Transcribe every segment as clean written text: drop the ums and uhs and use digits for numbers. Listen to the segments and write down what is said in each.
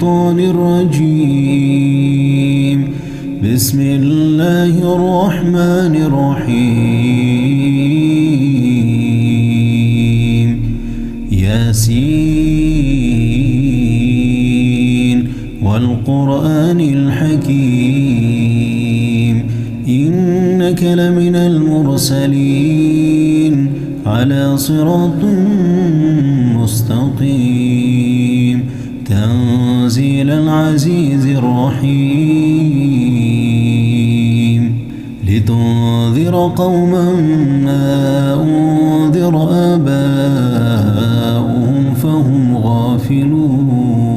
الشيطان الرجيم. بسم الله الرحمن الرحيم. ياسين والقرآن الحكيم إنك لمن المرسلين على صراط مستقيم تنزيل العزيز الرحيم لتنذر قوما ما أنذر آباؤهم فهم غافلون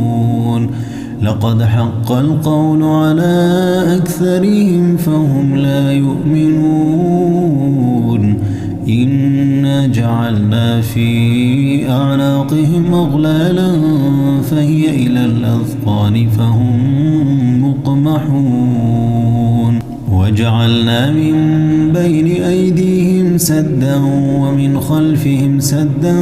لقد حق القول على أكثرهم فهم لا يؤمنون إنا جعلنا في أعناقهم أغلالا فهي إلى الأذقان فهم مقمحون وجعلنا من بين أيديهم سدا ومن خلفهم سدا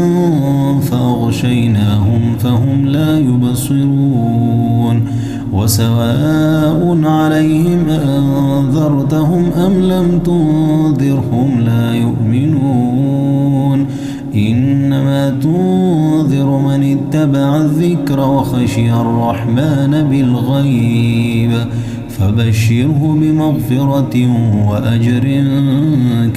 فأغشيناهم فهم لا يبصرون وسواء عليهم أنذرتهم أم لم تنذرهم لا يؤمنون إنما تنذر من اتبع الذكر وخشي الرحمن بالغيب فبشره بمغفرة وأجر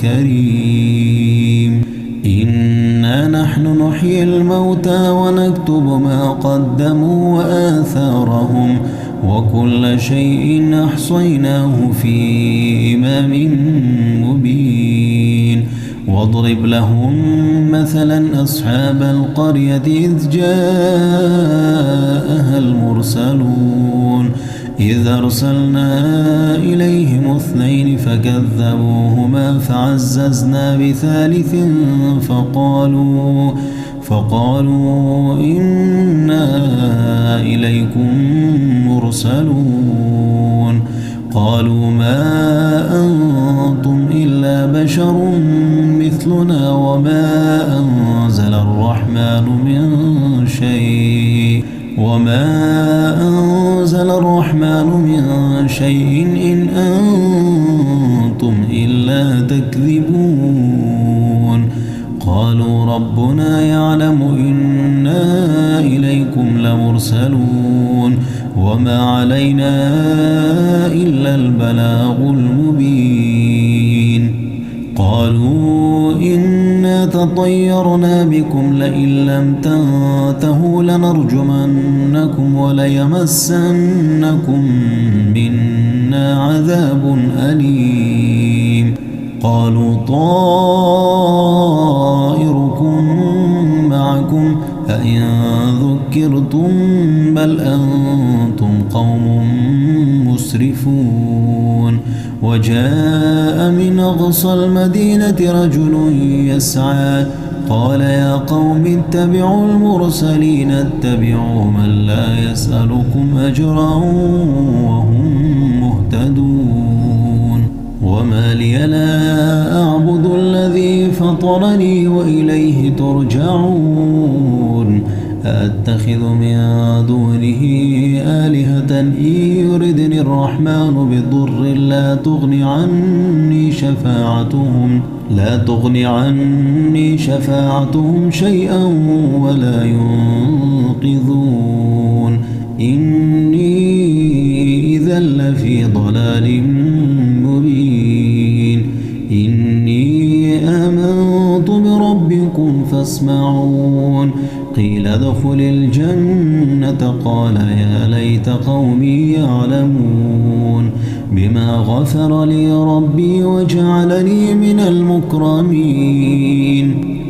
كريم. إنا نحن نحيي الموتى ونكتب ما قدموا وآثارهم وكل شيء أحصيناه في إمام مبين. واضرب لهم مثلا أصحاب القرية إذ جاءها المرسلون إذ أرسلنا إليهم 2 فكذبوهما فعززنا بثالث فقالوا إنا إليكم مرسلون قالوا ما أنتم إلا بشر مثلنا وما أنزل الرحمن من شيء إن أنتم إلا تكذبون. قالوا ربنا يعلم إنا إليكم لمرسلون وما علينا إلا البلاغ المبين. قالوا إنا تطيرنا بكم لئن لم تنتهوا لنرجمنكم وليمسنكم منا عذاب أليم. قالوا طائركم معكم أئن ذكرتم بل أنتم قوم مسرفون. وجاء من أقصى المدينة رجل يسعى قال يا قوم اتبعوا المرسلين اتبعوا من لا يسألكم أجرا وهم مهتدون. وما لي لا أعبد الذي فطرني وإليه ترجعون. أأتخذ من دونه آلهة إن يردني الرحمن بضر لا تغني عني شفاعتهم شيئا ولا ينقذون. إني إذا لفي ضلال مبين. إني آمنت بربكم فاسمعون. قيل ادخل الجنة قال يا ليت قومي يعلمون بما غفر لي ربي وجعلني من المكرمين.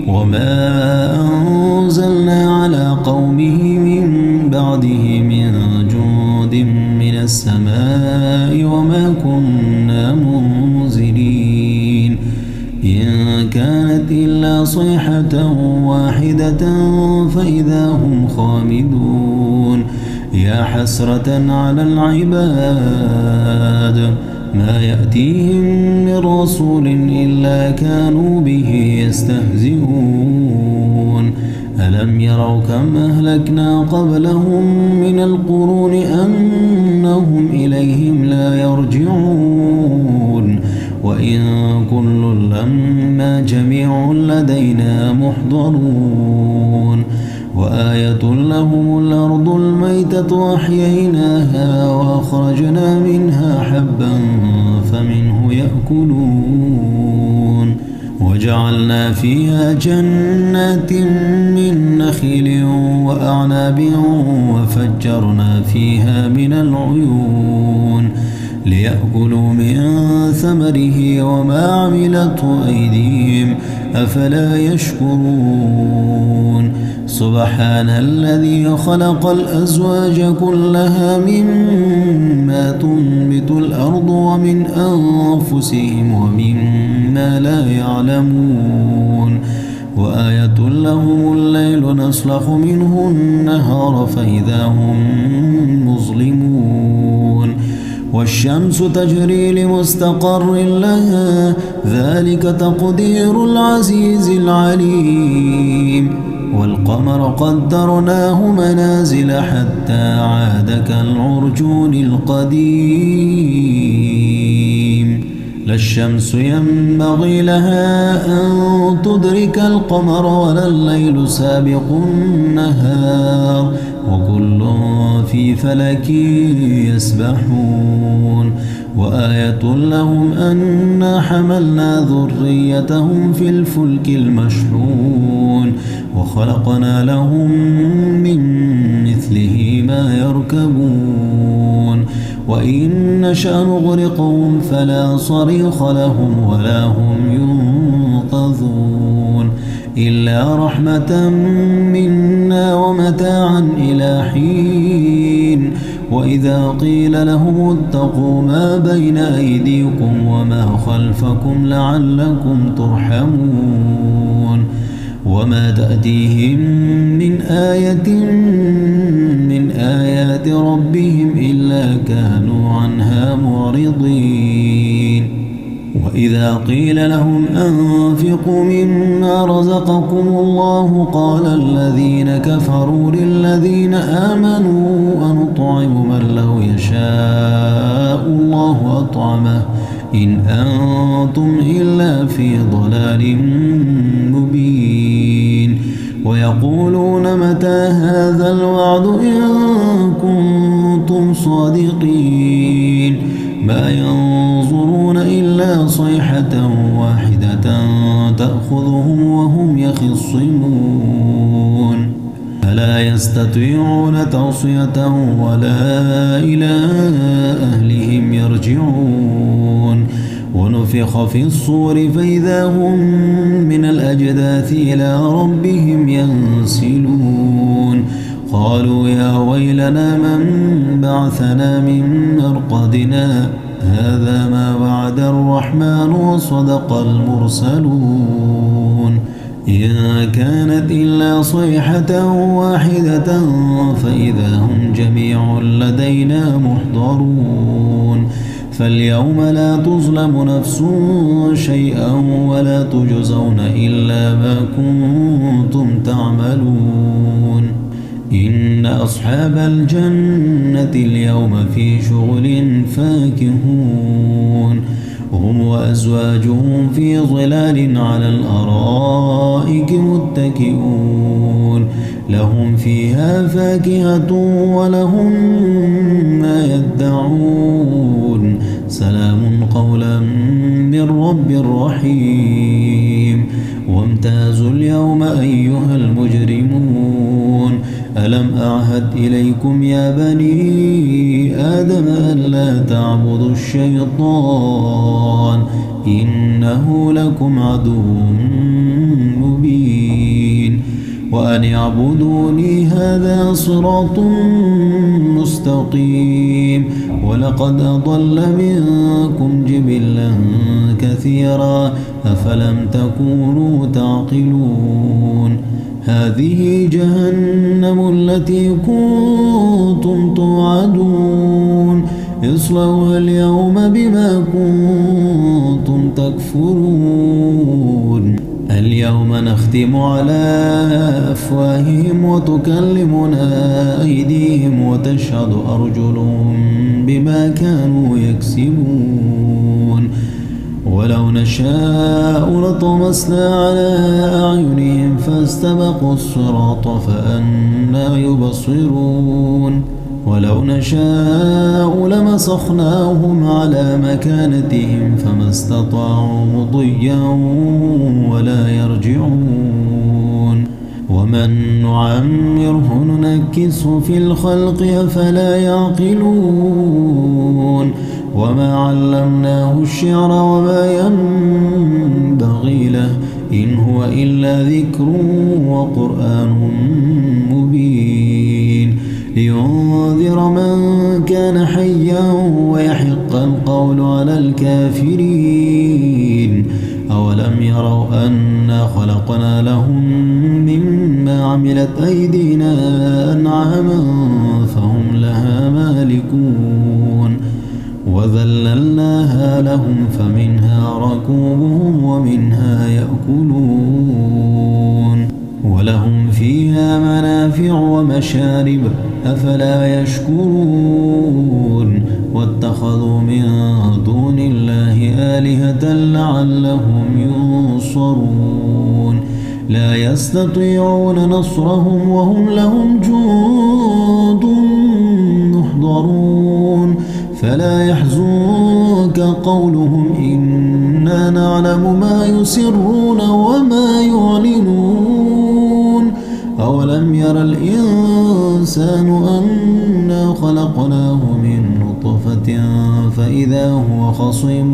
وما أنزلنا على قومه من بعده من جند من السماء وما كنا منزلين. إن كانت إلا صيحة واحدة فإذا هم خامدون. يا حسرة على العباد ما يأتيهم من رسول إلا كانوا به يستهزئون. ألم يروا كم أهلكنا قبلهم من القرون أنهم إليهم لا يرجعون وإن كل لما جميع لدينا محضرون وآية لهم الأرض الميتة أحييناها وأخرجنا منها حبا فمنه يأكلون وجعلنا فيها جنات من نخيل وأعناب وفجرنا فيها من العيون ليأكلوا من ثمره وما عملته أيديهم أفلا يشكرون سبحان الذي خلق الأزواج كلها مما تنبت الأرض ومن أنفسهم ومما لا يعلمون وآية لهم الليل نسلخ منه النهار فإذا هم مظلمون والشمس تجري لمستقر لها ذلك تقدير العزيز العليم والقمر قدرناه منازل حتى عاد كالعرجون القديم لا الشمس ينبغي لها أن تدرك القمر ولا الليل سابق النهار وكل في فلك يسبحون وآية لهم أنا حملنا ذريتهم في الفلك المشحون وخلقنا لهم من مثله ما يركبون وإن نشأ نغرقهم فلا صريخ لهم ولا هم ينقذون إلا رحمة منا ومتاعا إلى حين وإذا قيل لهم اتقوا ما بين أيديكم وما خلفكم لعلكم ترحمون وما تأتيهم من آية من آيات ربهم إلا كانوا عنها معرضين وإذا قيل لهم أنفقوا مما رزقكم الله قال الذين كفروا للذين آمنوا أنطعم من لو يشاء الله أطعمه إن أنتم إلا في ضلال مبين ويقولون متى هذا الوعد إن كنتم صادقين ما ينظرون إلا صيحة واحدة تأخذهم وهم يخصمون فلا يستطيعون توصية ولا إلى أهلهم يرجعون ونفخ في الصور فإذا هم من الأجداث إلى ربهم ينسلون قالوا يا ويلنا من بعثنا من مرقدنا هذا ما وعد الرحمن وصدق المرسلون إن كانت إلا صيحة واحدة فإذا هم جميع لدينا محضرون فاليوم لا تظلم نفس شيئا ولا تجزون إلا ما كنتم تعملون إن أصحاب الجنة اليوم في شغل فاكهون هم وأزواجهم في ظلال على الأرائك متكئون لهم فيها فاكهة ولهم ما يدعون سلام قولا من رب رحيم وامتازوا اليوم أيها المجرمون ألم أعهد إليكم يا بني آدم ألا تعبدوا الشيطان إنه لكم عدو مبين وأن اعبدوني هذا صراط مستقيم ولقد أضل منكم جبلا كثيرا أفلم تكونوا تعقلون هذه جهنم التي كنتم توعدون اصلوها اليوم بما كنتم تكفرون اليوم نختم على أفواههم وتكلمنا أيديهم وتشهد أرجلهم بما كانوا يكسبون ولو نشاء لطمسنا على أعينهم فاستبقوا الصراط فأنى يبصرون ولو نشاء لمسخناهم على مكانتهم فما استطاعوا مضيا ولا يرجعون ومن نعمره ننكسه في الخلق أفلا يعقلون وما علمناه الشعر وما ينبغي له إن هو إلا ذكر وقرآن مبين لينذر من كان حيا ويحق القول على الكافرين أولم يروا أنا خلقنا لهم مما عملت أيدينا أنعاما فهم لها مالكون وذللناها لهم فمنها ركوبهم ومنها يأكلون ولهم فيها منافع ومشارب أفلا يشكرون واتخذوا من دون الله آلهة لعلهم ينصرون لا يستطيعون نصرهم وهم لهم جند محضرون فلا يحزنك قولهم إنا نعلم ما يسرون وما يعلنون أولم ير الإنسان أنا خلقناه من نطفة فإذا هو خصيم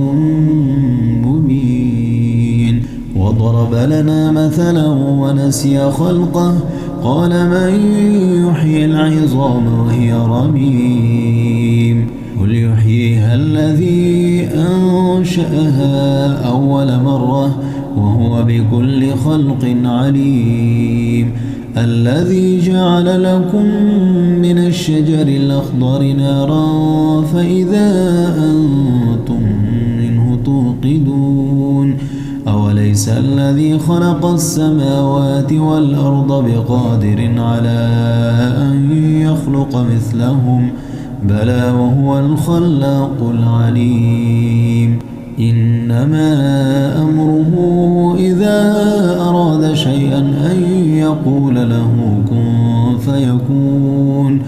مبين وضرب لنا مثلا ونسي خلقه قال من يحيي العظام وهي رميم قل يحييها الذي أنشأها أول مرة وهو بكل خلق عليم الذي جعل لكم من الشجر الأخضر نارا فإذا أنتم منه توقدون أوليس الذي خلق السماوات والأرض بقادر على أن يخلق مثلهم بلى وهو الخلاق العليم إنما أمره إذا أراد شيئا أن يقول له كن فيكون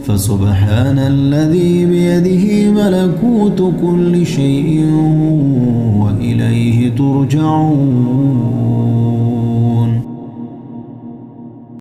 فسبحان الذي بيده ملكوت كل شيء وإليه ترجعون